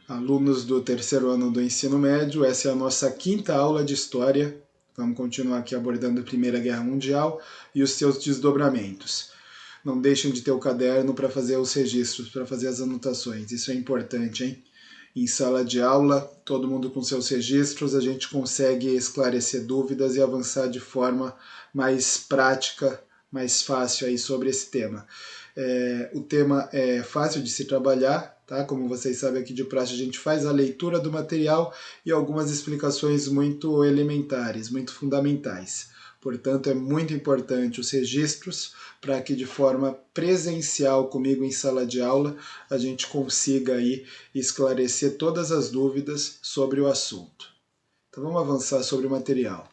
Alunos do terceiro ano do ensino médio, essa é a nossa quinta aula de História. Vamos continuar aqui abordando a Primeira Guerra Mundial e os seus desdobramentos. Não deixem de ter o caderno para fazer os registros, para fazer as anotações. Isso é importante, hein? Em sala de aula, todo mundo com seus registros, a gente consegue esclarecer dúvidas e avançar de forma mais prática, mais fácil aí sobre esse tema. O tema é fácil de se trabalhar, tá? Como vocês sabem, aqui de praxe a gente faz a leitura do material e algumas explicações muito elementares, muito fundamentais. Portanto, é muito importante os registros para que de forma presencial comigo em sala de aula a gente consiga aí esclarecer todas as dúvidas sobre o assunto. Então vamos avançar sobre o material.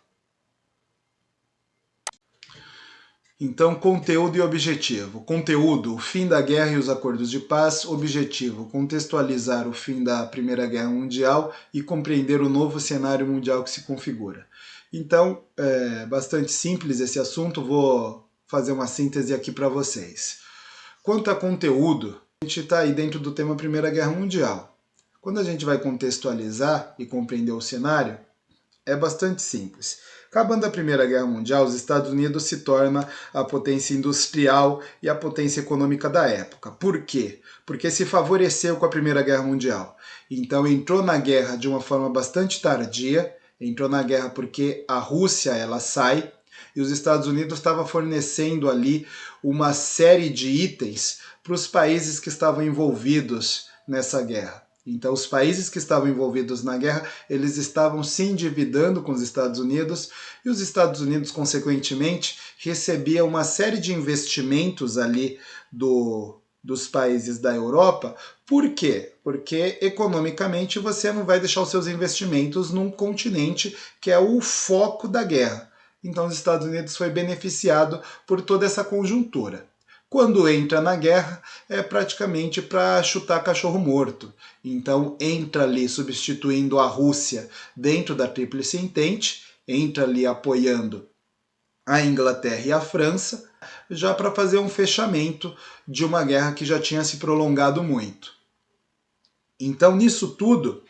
Então, conteúdo e objetivo. Conteúdo, o fim da guerra e os acordos de paz. Objetivo, contextualizar o fim da Primeira Guerra Mundial e compreender o novo cenário mundial que se configura. Então, é bastante simples esse assunto, vou fazer uma síntese aqui para vocês. Quanto a conteúdo, a gente está aí dentro do tema Primeira Guerra Mundial. Quando a gente vai contextualizar e compreender o cenário, é bastante simples. Acabando a Primeira Guerra Mundial, os Estados Unidos se torna a potência industrial e a potência econômica da época. Por quê? Porque se favoreceu com a Primeira Guerra Mundial. Então entrou na guerra de uma forma bastante tardia, entrou na guerra porque a Rússia ela sai e os Estados Unidos estavam fornecendo ali uma série de itens para os países que estavam envolvidos nessa guerra. Então, os países que estavam envolvidos na guerra, eles estavam se endividando com os Estados Unidos e os Estados Unidos, consequentemente, recebiam uma série de investimentos ali dos países da Europa. Por quê? Porque, economicamente, você não vai deixar os seus investimentos num continente que é o foco da guerra. Então, os Estados Unidos foi beneficiado por toda essa conjuntura. Quando entra na guerra, é praticamente para chutar cachorro morto. Então entra ali substituindo a Rússia dentro da Tríplice Entente, entra ali apoiando a Inglaterra e a França, já para fazer um fechamento de uma guerra que já tinha se prolongado muito. Então, nisso tudo,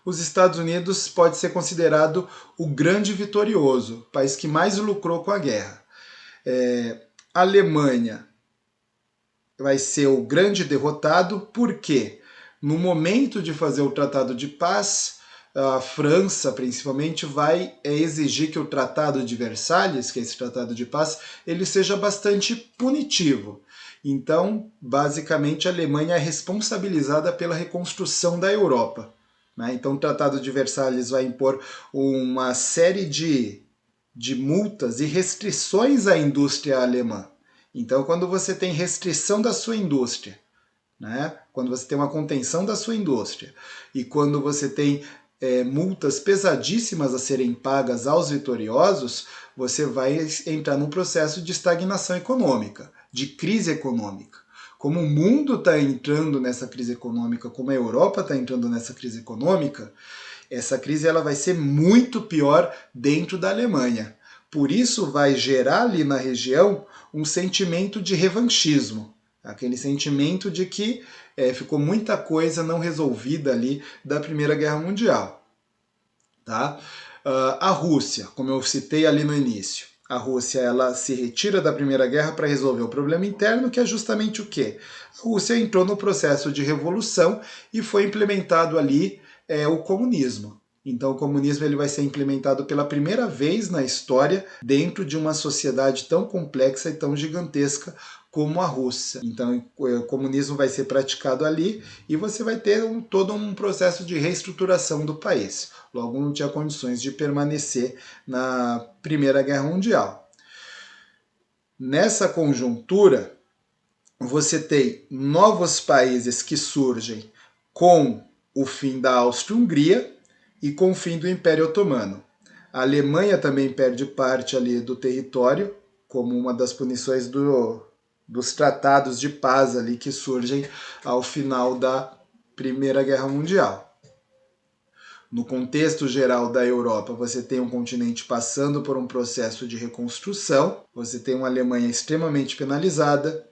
os Estados Unidos pode ser considerado o grande vitorioso, o país que mais lucrou com a guerra. A Alemanha vai ser o grande derrotado, porque no momento de fazer o tratado de paz, a França, principalmente, vai exigir que o Tratado de Versalhes, que é esse tratado de paz, ele seja bastante punitivo. Então, basicamente, a Alemanha é responsabilizada pela reconstrução da Europa. Então, o Tratado de Versalhes vai impor uma série de multas e restrições à indústria alemã. Então, quando você tem restrição da sua indústria, quando você tem uma contenção da sua indústria e quando você tem multas pesadíssimas a serem pagas aos vitoriosos, você vai entrar num processo de estagnação econômica, de crise econômica. Como o mundo está entrando nessa crise econômica, como a Europa está entrando nessa crise econômica, essa crise ela vai ser muito pior dentro da Alemanha. Por isso vai gerar ali na região um sentimento de revanchismo, aquele sentimento de que ficou muita coisa não resolvida ali da Primeira Guerra Mundial. Tá? A Rússia, como eu citei ali no início, a Rússia ela se retira da Primeira Guerra para resolver o problema interno, que é justamente o quê? A Rússia entrou no processo de revolução e foi implementado ali o comunismo. Então o comunismo ele vai ser implementado pela primeira vez na história dentro de uma sociedade tão complexa e tão gigantesca como a Rússia. Então o comunismo vai ser praticado ali e você vai ter todo um processo de reestruturação do país. Logo não tinha condições de permanecer na Primeira Guerra Mundial. Nessa conjuntura, você tem novos países que surgem com o fim da Áustria-Hungria e com o fim do Império Otomano. A Alemanha também perde parte ali do território, como uma das punições dos tratados de paz ali que surgem ao final da Primeira Guerra Mundial. No contexto geral da Europa, você tem um continente passando por um processo de reconstrução, você tem uma Alemanha extremamente penalizada,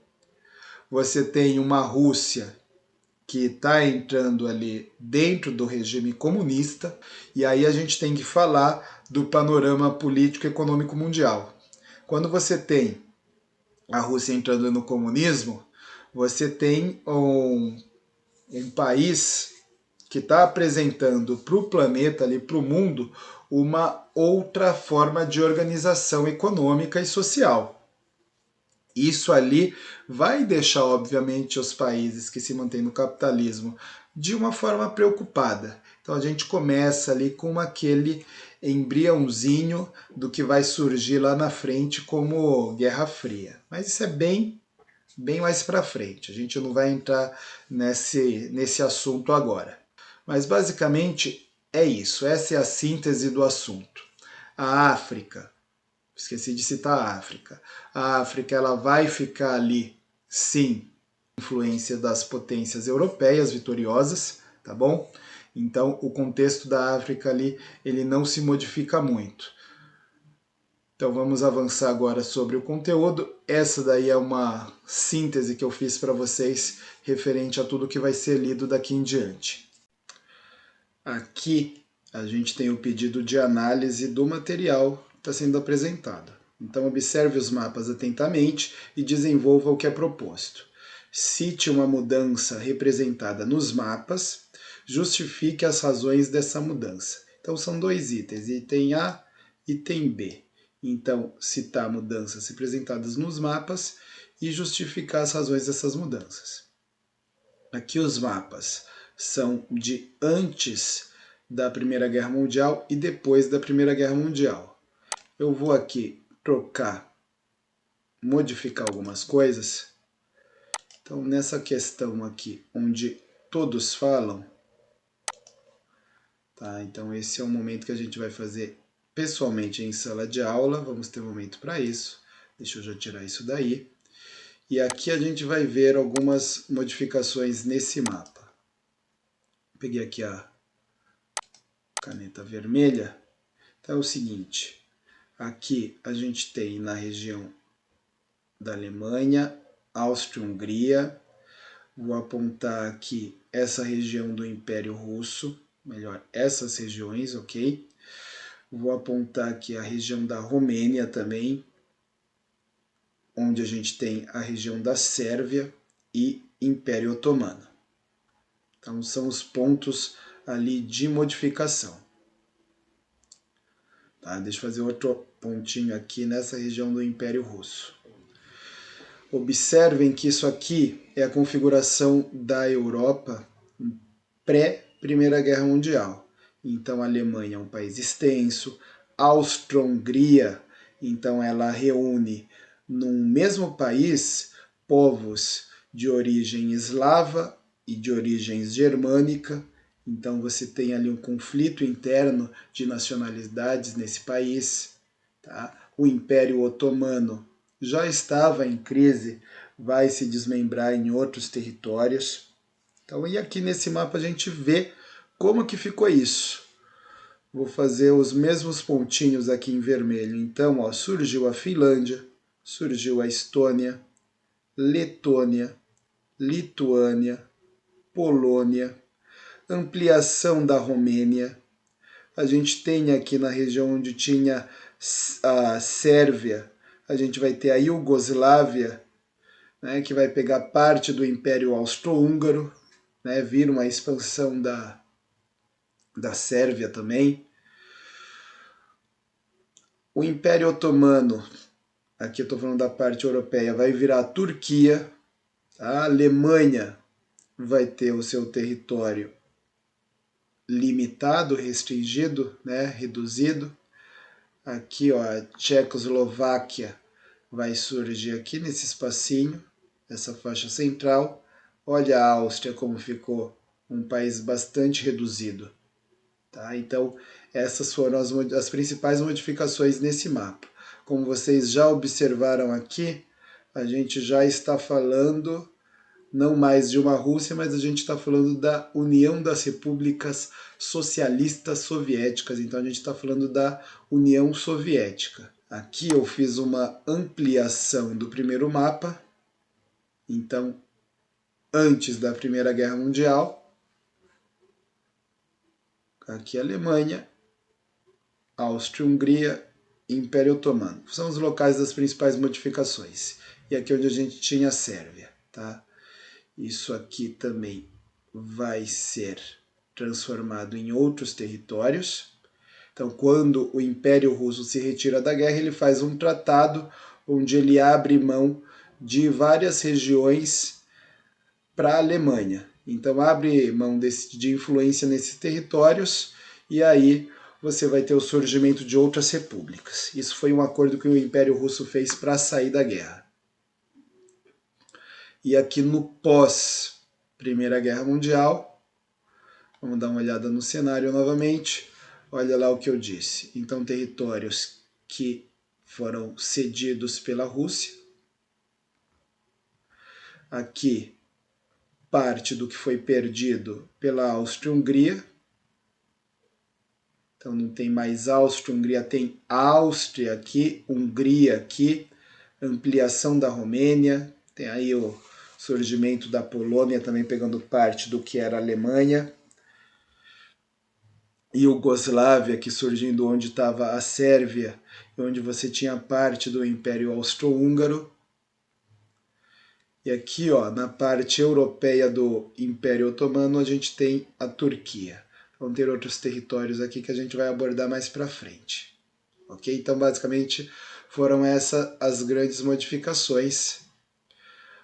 você tem uma Rússia que está entrando ali dentro do regime comunista, e aí a gente tem que falar do panorama político e econômico mundial. Quando você tem a Rússia entrando no comunismo, você tem um país que está apresentando para o planeta, para o mundo, uma outra forma de organização econômica e social. Isso ali vai deixar, obviamente, os países que se mantêm no capitalismo de uma forma preocupada. Então a gente começa ali com aquele embriãozinho do que vai surgir lá na frente como Guerra Fria. Mas isso é bem mais para frente. A gente não vai entrar nesse assunto agora. Mas basicamente é isso. Essa é a síntese do assunto. A África, esqueci de citar a África. A África ela vai ficar ali, sim, influência das potências europeias vitoriosas, tá bom? Então o contexto da África ali ele não se modifica muito. Então vamos avançar agora sobre o conteúdo. Essa daí é uma síntese que eu fiz para vocês referente a tudo que vai ser lido daqui em diante. Aqui a gente tem o pedido de análise do material que está sendo apresentado. Então observe os mapas atentamente e desenvolva o que é proposto. Cite uma mudança representada nos mapas, justifique as razões dessa mudança. Então são dois itens, item A e item B. Então, citar mudanças representadas nos mapas e justificar as razões dessas mudanças. Aqui os mapas são de antes da Primeira Guerra Mundial e depois da Primeira Guerra Mundial. Eu vou aqui trocar, modificar algumas coisas. Então, nessa questão aqui, onde todos falam, tá? Então, esse é um momento que a gente vai fazer pessoalmente em sala de aula, vamos ter momento para isso. Deixa eu já tirar isso daí. E aqui a gente vai ver algumas modificações nesse mapa. Peguei aqui a caneta vermelha. Então é o seguinte, aqui a gente tem na região da Alemanha, Áustria-Hungria, vou apontar aqui essa região do Império Russo, melhor, essas regiões, ok? Vou apontar aqui a região da Romênia também, onde a gente tem a região da Sérvia e Império Otomano. Então são os pontos ali de modificação. Tá? Deixa eu fazer outro pontinho aqui nessa região do Império Russo. Observem que isso aqui é a configuração da Europa pré-Primeira Guerra Mundial. Então a Alemanha é um país extenso, Áustria-Hungria, então ela reúne num mesmo país povos de origem eslava e de origem germânica. Então você tem ali um conflito interno de nacionalidades nesse país. Tá? O Império Otomano já estava em crise, vai se desmembrar em outros territórios. Então, e aqui nesse mapa a gente vê como que ficou isso. Vou fazer os mesmos pontinhos aqui em vermelho. Então, ó, surgiu a Finlândia, surgiu a Estônia, Letônia, Lituânia, Polônia, ampliação da Romênia. A gente tem aqui na região onde tinha a Sérvia, a gente vai ter a Iugoslávia, né, que vai pegar parte do Império Austro-Húngaro, né, vira uma expansão da Sérvia também. O Império Otomano, aqui eu estou falando da parte europeia, vai virar a Turquia. A Alemanha vai ter o seu território limitado, restringido, né, reduzido. Aqui, ó, a Tchecoslováquia vai surgir aqui nesse espacinho, essa faixa central. Olha a Áustria como ficou, um país bastante reduzido. Tá? Então, essas foram as principais modificações nesse mapa. Como vocês já observaram aqui, a gente já está falando não mais de uma Rússia, mas a gente está falando da União das Repúblicas Socialistas Soviéticas. Então a gente está falando da União Soviética. Aqui eu fiz uma ampliação do primeiro mapa. Então antes da Primeira Guerra Mundial. Aqui Alemanha, Áustria-Hungria e Império Otomano. São os locais das principais modificações. E aqui onde a gente tinha a Sérvia, tá? Isso aqui também vai ser transformado em outros territórios. Então, quando o Império Russo se retira da guerra, ele faz um tratado onde ele abre mão de várias regiões para a Alemanha. Então, abre mão de influência nesses territórios e aí você vai ter o surgimento de outras repúblicas. Isso foi um acordo que o Império Russo fez para sair da guerra. E aqui no pós-Primeira Guerra Mundial, vamos dar uma olhada no cenário novamente. Olha lá o que eu disse. Então, territórios que foram cedidos pela Rússia. Aqui, parte do que foi perdido pela Áustria-Hungria. Então, não tem mais Áustria-Hungria, tem Áustria aqui, Hungria aqui, ampliação da Romênia. Tem aí o surgimento da Polônia também pegando parte do que era a Alemanha. Iugoslávia, que surgindo onde estava a Sérvia, onde você tinha parte do Império Austro-Húngaro. E aqui, ó, na parte europeia do Império Otomano, a gente tem a Turquia. Vão ter outros territórios aqui que a gente vai abordar mais para frente. Ok? Então, basicamente, foram essas as grandes modificações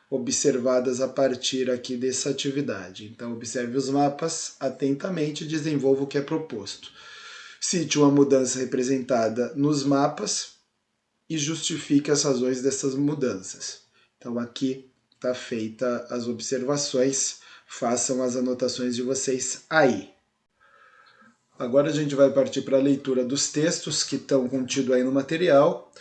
observadas a partir aqui dessa atividade. Então, observe os mapas atentamente e desenvolva o que é proposto. Cite uma mudança representada nos mapas e justifique as razões dessas mudanças. Então, aqui está feita as observações, façam as anotações de vocês aí. Agora a gente vai partir para a leitura dos textos que estão contidos aí no material.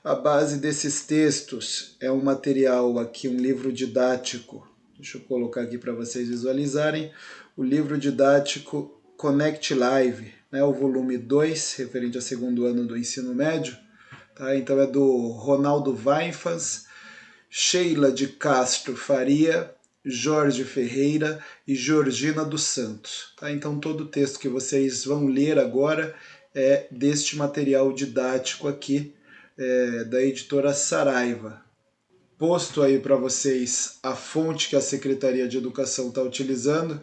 A base desses textos é um material aqui, um livro didático. Deixa eu colocar aqui para vocês visualizarem. O livro didático Connect Live, né, o volume 2, referente ao segundo ano do ensino médio. Tá? Então é do Ronaldo Weinfans, Sheila de Castro Faria, Jorge Ferreira e Georgina dos Santos. Tá? Então todo o texto que vocês vão ler agora é deste material didático aqui, da editora Saraiva. Posto aí para vocês a fonte que a Secretaria de Educação está utilizando,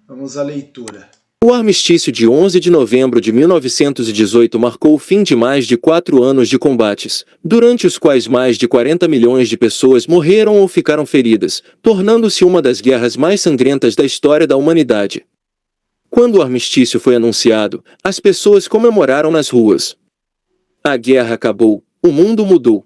vamos à leitura. O armistício de 11 de novembro de 1918 marcou o fim de mais de 4 anos de combates, durante os quais mais de 40 milhões de pessoas morreram ou ficaram feridas, tornando-se uma das guerras mais sangrentas da história da humanidade. Quando o armistício foi anunciado, as pessoas comemoraram nas ruas. A guerra acabou, o mundo mudou.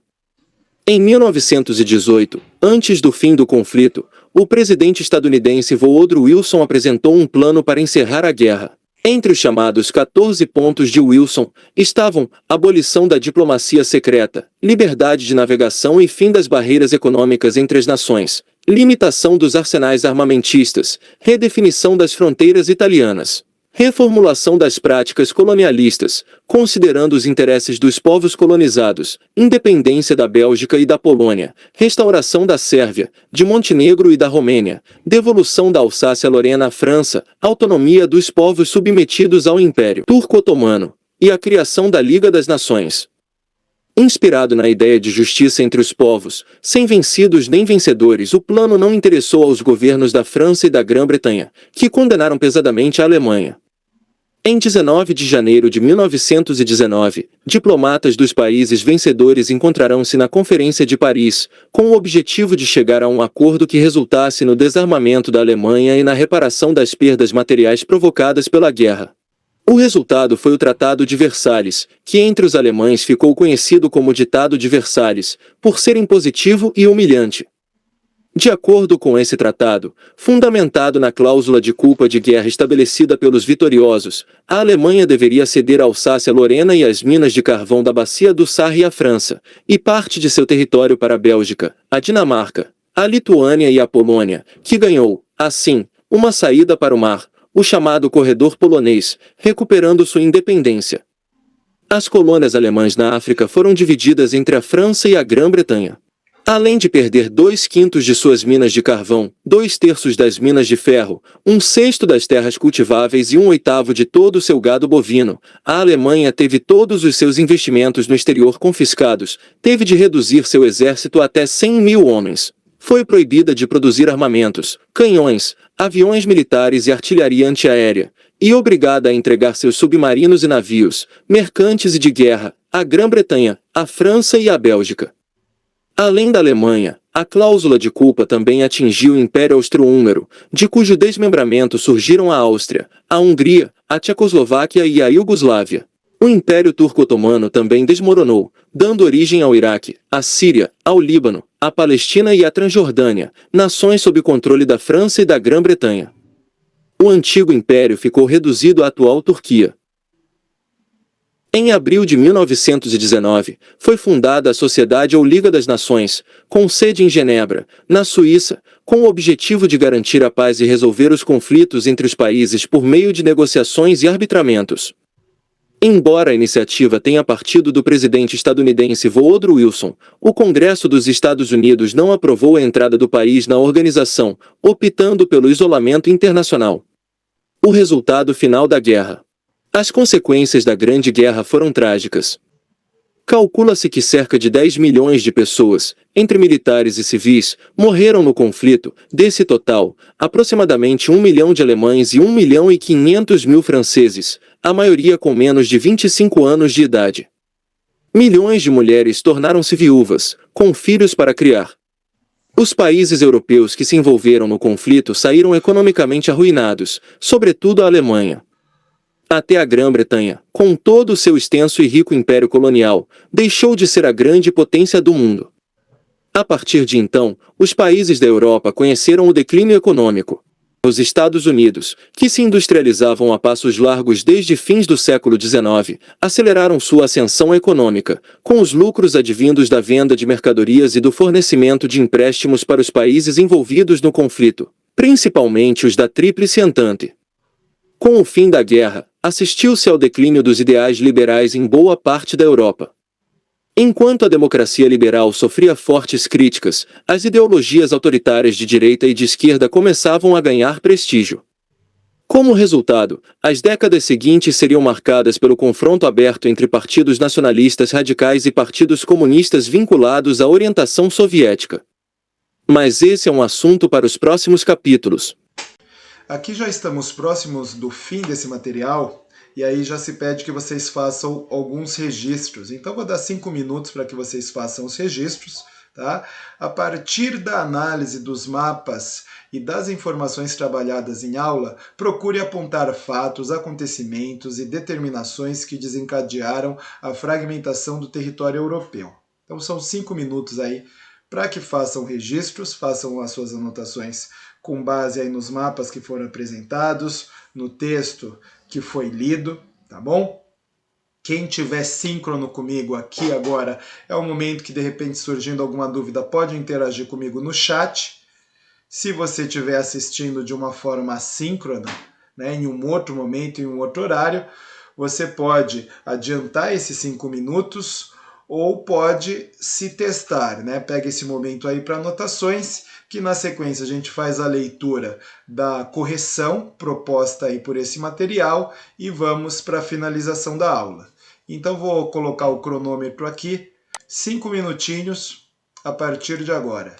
Em 1918, antes do fim do conflito, o presidente estadunidense Woodrow Wilson apresentou um plano para encerrar a guerra. Entre os chamados 14 pontos de Wilson, estavam abolição da diplomacia secreta, liberdade de navegação e fim das barreiras econômicas entre as nações, limitação dos arsenais armamentistas, redefinição das fronteiras italianas, reformulação das práticas colonialistas, considerando os interesses dos povos colonizados, independência da Bélgica e da Polônia, restauração da Sérvia, de Montenegro e da Romênia, devolução da Alsácia-Lorena à França, autonomia dos povos submetidos ao Império Turco-Otomano, e a criação da Liga das Nações. Inspirado na ideia de justiça entre os povos, sem vencidos nem vencedores, o plano não interessou aos governos da França e da Grã-Bretanha, que condenaram pesadamente a Alemanha. Em 19 de janeiro de 1919, diplomatas dos países vencedores encontrarão-se na Conferência de Paris, com o objetivo de chegar a um acordo que resultasse no desarmamento da Alemanha e na reparação das perdas materiais provocadas pela guerra. O resultado foi o Tratado de Versalhes, que entre os alemães ficou conhecido como Ditado de Versalhes, por ser impositivo e humilhante. De acordo com esse tratado, fundamentado na cláusula de culpa de guerra estabelecida pelos vitoriosos, a Alemanha deveria ceder a Alsácia-Lorena e as minas de carvão da Bacia do Sarre à França, e parte de seu território para a Bélgica, a Dinamarca, a Lituânia e a Polônia, que ganhou, assim, uma saída para o mar, o chamado Corredor Polonês, recuperando sua independência. As colônias alemãs na África foram divididas entre a França e a Grã-Bretanha. Além de perder 2/5 de suas minas de carvão, 2/3 das minas de ferro, 1/6 das terras cultiváveis e 1/8 de todo o seu gado bovino, a Alemanha teve todos os seus investimentos no exterior confiscados, teve de reduzir seu exército até 100.000 homens. Foi proibida de produzir armamentos, canhões, aviões militares e artilharia antiaérea, e obrigada a entregar seus submarinos e navios, mercantes e de guerra, à Grã-Bretanha, à França e à Bélgica. Além da Alemanha, a cláusula de culpa também atingiu o Império Austro-Húngaro, de cujo desmembramento surgiram a Áustria, a Hungria, a Tchecoslováquia e a Iugoslávia. O Império Turco-Otomano também desmoronou, dando origem ao Iraque, à Síria, ao Líbano, à Palestina e à Transjordânia, nações sob controle da França e da Grã-Bretanha. O antigo império ficou reduzido à atual Turquia. Em abril de 1919, foi fundada a Sociedade ou Liga das Nações, com sede em Genebra, na Suíça, com o objetivo de garantir a paz e resolver os conflitos entre os países por meio de negociações e arbitramentos. Embora a iniciativa tenha partido do presidente estadunidense Woodrow Wilson, o Congresso dos Estados Unidos não aprovou a entrada do país na organização, optando pelo isolamento internacional. O resultado final da guerra. As consequências da Grande Guerra foram trágicas. Calcula-se que cerca de 10 milhões de pessoas, entre militares e civis, morreram no conflito. Desse total, aproximadamente 1 milhão de alemães e 1.500.000 franceses, a maioria com menos de 25 anos de idade. Milhões de mulheres tornaram-se viúvas, com filhos para criar. Os países europeus que se envolveram no conflito saíram economicamente arruinados, sobretudo a Alemanha. Até a Grã-Bretanha, com todo o seu extenso e rico império colonial, deixou de ser a grande potência do mundo. A partir de então, os países da Europa conheceram o declínio econômico. Os Estados Unidos, que se industrializavam a passos largos desde fins do século XIX, aceleraram sua ascensão econômica, com os lucros advindos da venda de mercadorias e do fornecimento de empréstimos para os países envolvidos no conflito, principalmente os da Tríplice Entente. Com o fim da guerra, assistiu-se ao declínio dos ideais liberais em boa parte da Europa. Enquanto a democracia liberal sofria fortes críticas, as ideologias autoritárias de direita e de esquerda começavam a ganhar prestígio. Como resultado, as décadas seguintes seriam marcadas pelo confronto aberto entre partidos nacionalistas radicais e partidos comunistas vinculados à orientação soviética. Mas esse é um assunto para os próximos capítulos. Aqui já estamos próximos do fim desse material e aí já se pede que vocês façam alguns registros. Então vou dar 5 minutos para que vocês façam os registros, tá? A partir da análise dos mapas e das informações trabalhadas em aula, procure apontar fatos, acontecimentos e determinações que desencadearam a fragmentação do território europeu. Então são 5 minutos aí para que façam registros, façam as suas anotações com base aí nos mapas que foram apresentados, no texto que foi lido, tá bom? Quem tiver síncrono comigo aqui agora, é o momento que de repente surgindo alguma dúvida pode interagir comigo no chat. Se você estiver assistindo de uma forma assíncrona, né, em um outro momento, em um outro horário, você pode adiantar esses 5 minutos ou pode se testar, né? Pega esse momento aí para anotações, que na sequência a gente faz a leitura da correção proposta aí por esse material e vamos para a finalização da aula. Então vou colocar o cronômetro aqui, 5 minutinhos a partir de agora.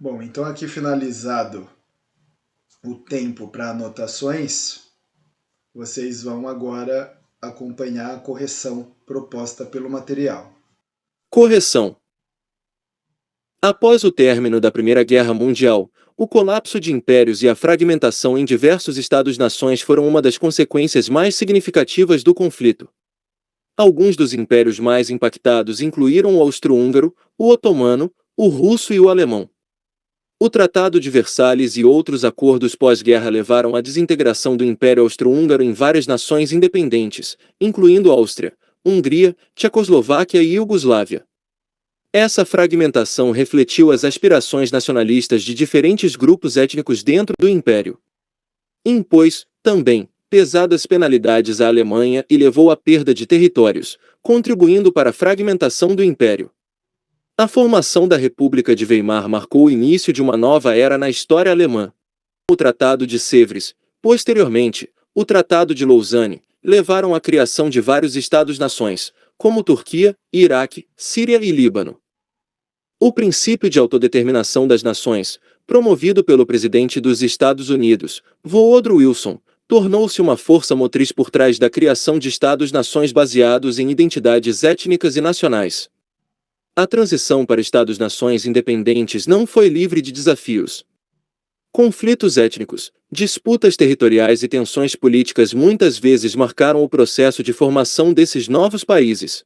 Bom, então aqui finalizado o tempo para anotações, vocês vão agora acompanhar a correção proposta pelo material. Correção. Após o término da Primeira Guerra Mundial, o colapso de impérios e a fragmentação em diversos Estados-nações foram uma das consequências mais significativas do conflito. Alguns dos impérios mais impactados incluíram o austro-húngaro, o otomano, o russo e o alemão. O Tratado de Versalhes e outros acordos pós-guerra levaram à desintegração do Império Austro-Húngaro em várias nações independentes, incluindo Áustria, Hungria, Tchecoslováquia e Iugoslávia. Essa fragmentação refletiu as aspirações nacionalistas de diferentes grupos étnicos dentro do Império. Impôs, também, pesadas penalidades à Alemanha e levou à perda de territórios, contribuindo para a fragmentação do Império. A formação da República de Weimar marcou o início de uma nova era na história alemã. O Tratado de Sèvres, posteriormente, o Tratado de Lausanne, levaram à criação de vários Estados-nações, como Turquia, Iraque, Síria e Líbano. O princípio de autodeterminação das nações, promovido pelo presidente dos Estados Unidos, Woodrow Wilson, tornou-se uma força motriz por trás da criação de Estados-nações baseados em identidades étnicas e nacionais. A transição para Estados-nações independentes não foi livre de desafios. Conflitos étnicos, disputas territoriais e tensões políticas muitas vezes marcaram o processo de formação desses novos países.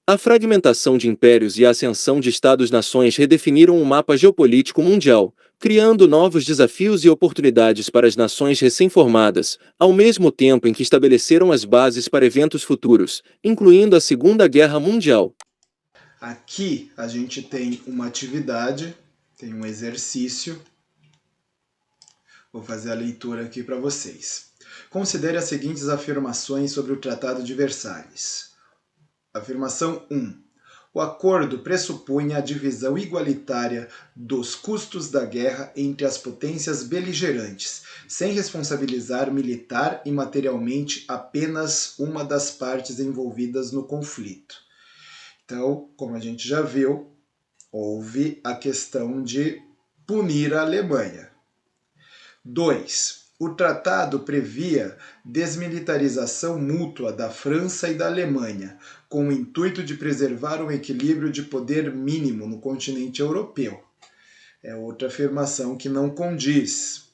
A fragmentação de impérios e a ascensão de Estados-nações redefiniram o mapa geopolítico mundial, criando novos desafios e oportunidades para as nações recém-formadas, ao mesmo tempo em que estabeleceram as bases para eventos futuros, incluindo a Segunda Guerra Mundial. Aqui a gente tem uma atividade, tem um exercício. Vou fazer a leitura aqui para vocês. Considere as seguintes afirmações sobre o Tratado de Versalhes. Afirmação 1. O acordo pressupunha a divisão igualitária dos custos da guerra entre as potências beligerantes, sem responsabilizar militar e materialmente apenas uma das partes envolvidas no conflito. Então, como a gente já viu, houve a questão de punir a Alemanha. 2. O tratado previa desmilitarização mútua da França e da Alemanha, com o intuito de preservar um equilíbrio de poder mínimo no continente europeu. É outra afirmação que não condiz.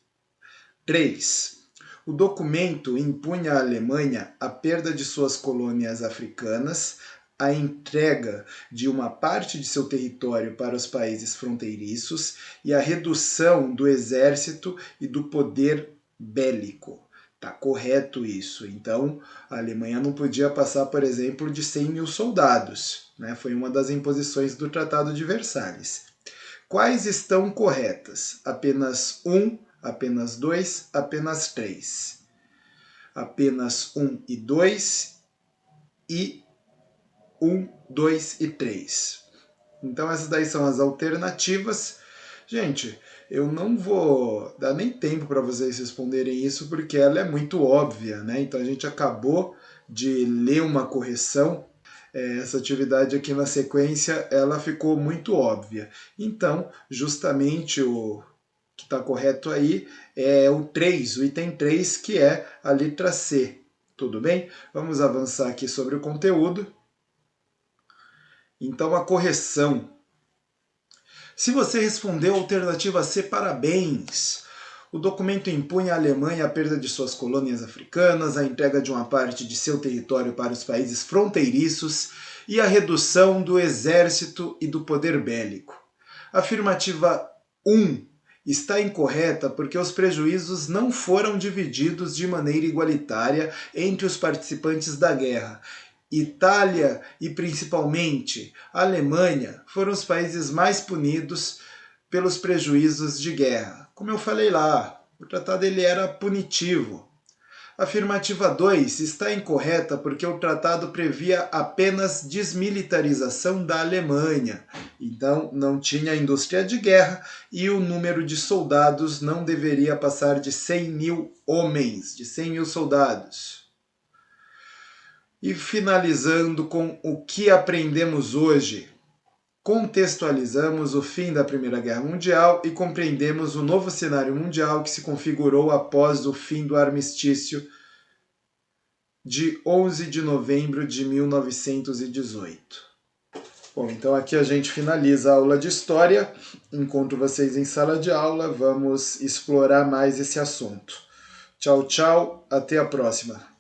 3. O documento impunha à Alemanha a perda de suas colônias africanas, a entrega de uma parte de seu território para os países fronteiriços e a redução do exército e do poder bélico. Tá correto isso. Então, a Alemanha não podia passar, por exemplo, de 100 mil soldados. Né? Foi uma das imposições do Tratado de Versalhes. Quais estão corretas? Apenas 1, apenas 2, apenas 3. Apenas 1 e 2 e 1, 2 e 3. Então essas daí são as alternativas. Gente, eu não vou dar nem tempo para vocês responderem isso porque ela é muito óbvia, né? Então a gente acabou de ler uma correção. Essa atividade aqui na sequência, ela ficou muito óbvia. Então, justamente o que está correto aí é o 3, o item 3, que é a letra C. Tudo bem? Vamos avançar aqui sobre o conteúdo. Então, a correção. Se você respondeu a alternativa C, parabéns! O documento impunha à Alemanha a perda de suas colônias africanas, a entrega de uma parte de seu território para os países fronteiriços e a redução do exército e do poder bélico. Afirmativa 1 está incorreta porque os prejuízos não foram divididos de maneira igualitária entre os participantes da guerra. Itália e principalmente a Alemanha foram os países mais punidos pelos prejuízos de guerra. Como eu falei lá, o tratado ele era punitivo. Afirmativa 2 está incorreta porque o tratado previa apenas desmilitarização da Alemanha. Então não tinha indústria de guerra e o número de soldados não deveria passar de 100 mil homens, de 100 mil soldados. E finalizando com o que aprendemos hoje. contextualizamos o fim da Primeira Guerra Mundial e compreendemos o novo cenário mundial que se configurou após o fim do armistício de 11 de novembro de 1918. Bom, então aqui a gente finaliza a aula de História. Encontro vocês em sala de aula. Vamos explorar mais esse assunto. Tchau, tchau. Até a próxima.